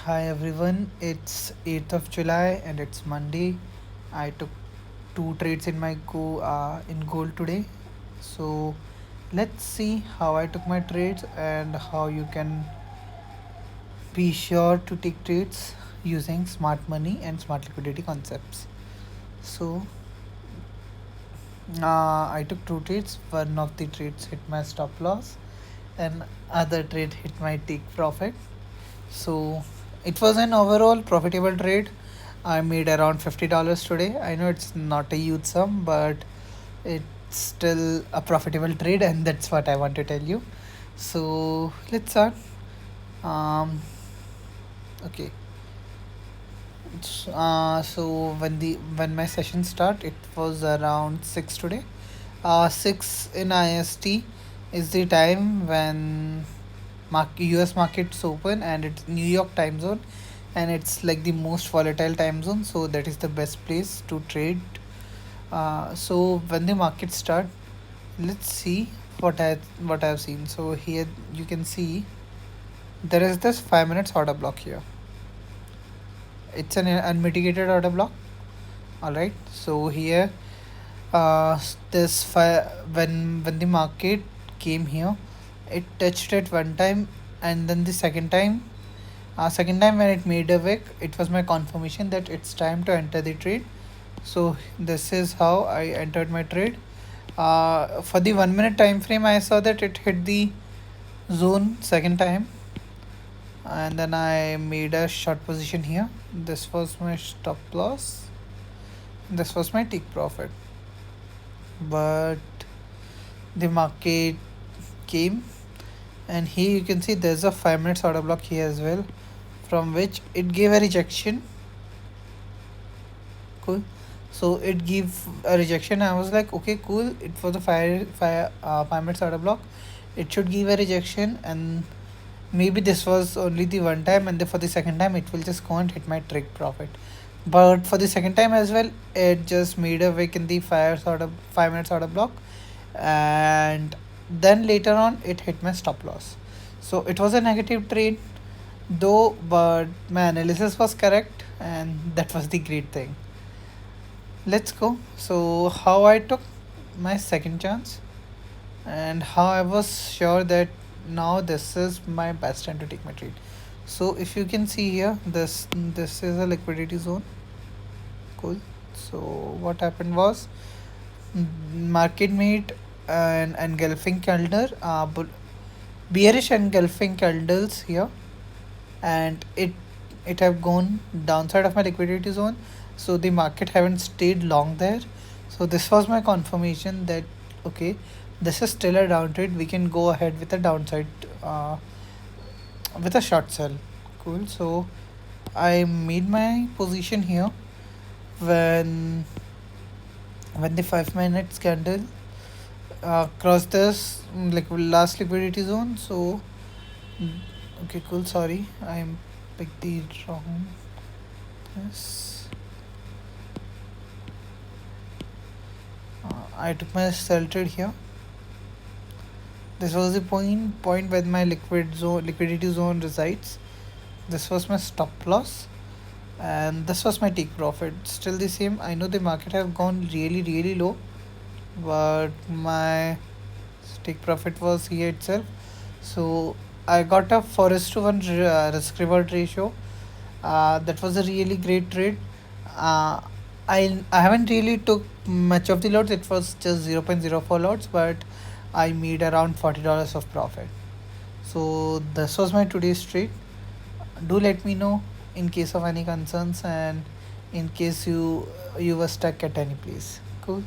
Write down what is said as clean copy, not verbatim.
Hi everyone, it's 8th of July and it's Monday. I took two trades in my in gold today. So let's see how I took my trades and how you can be sure to take trades using smart money and smart liquidity concepts. So I took two trades. One of the trades hit my stop loss and other trade hit my take profit. So it was an overall profitable trade. I made around $50 today. I know it's not a huge sum, but it's still a profitable trade, and that's what I want to tell you. So let's start. Um, okay. So when my session start, it was around 6 today. 6 in IST is the time when US markets open, and it's New York time zone, and it's like the most volatile time zone, so that is the best place to trade. So when the markets start, let's see what I've seen. So here you can see there is this 5 minutes order block here. It's an unmitigated order block. All right. So here, when the market came here, it touched it one time, and then the second time when it made a wick, it was my confirmation that it's time to enter the trade. So this is how I entered my trade. For the 1 minute time frame, I saw that it hit the zone second time, and then I made a short position here. This was my stop loss. This was my take profit. But the market came, and here you can see there's a 5 minutes order block here as well, from which it gave a rejection. Cool. So it gave a rejection. I was like, okay, cool. It was a 5 minutes order block. It should give a rejection, and maybe this was only the one time, and for the second time it will just go and hit my trick profit. But for the second time as well, it just made a wick in the 5 minutes order block, and then later on it hit my stop loss. So it was a negative trade though, but my analysis was correct, and that was the great thing. Let's go. So how I took my second chance, and how I was sure that now this is my best time to take my trade. So if you can see here, this is a liquidity zone. Cool. So what happened was, market made an engulfing candle, bearish engulfing candles here, and it have gone downside of my liquidity zone. So the market haven't stayed long there. So this was my confirmation that okay, this is still a downtrend. We can go ahead with a downside, with a short sell. Cool. So I made my position here when the 5 minutes candle crossed this like last liquidity zone. So okay, cool. Sorry, I picked the wrong. Yes. I took my sell trade here. This was the point where my liquidity zone resides. This was my stop loss, and this was my take profit. Still the same. I know the market have gone really low, but my take profit was here itself. So I got a 4:1 risk reward ratio. That was a really great trade. Uh, I haven't really took much of the lots. It was just 0.04 lots, but I made around $40 of profit. So this was my today's trade. Do let me know in case of any concerns, and in case you were stuck at any place. Cool.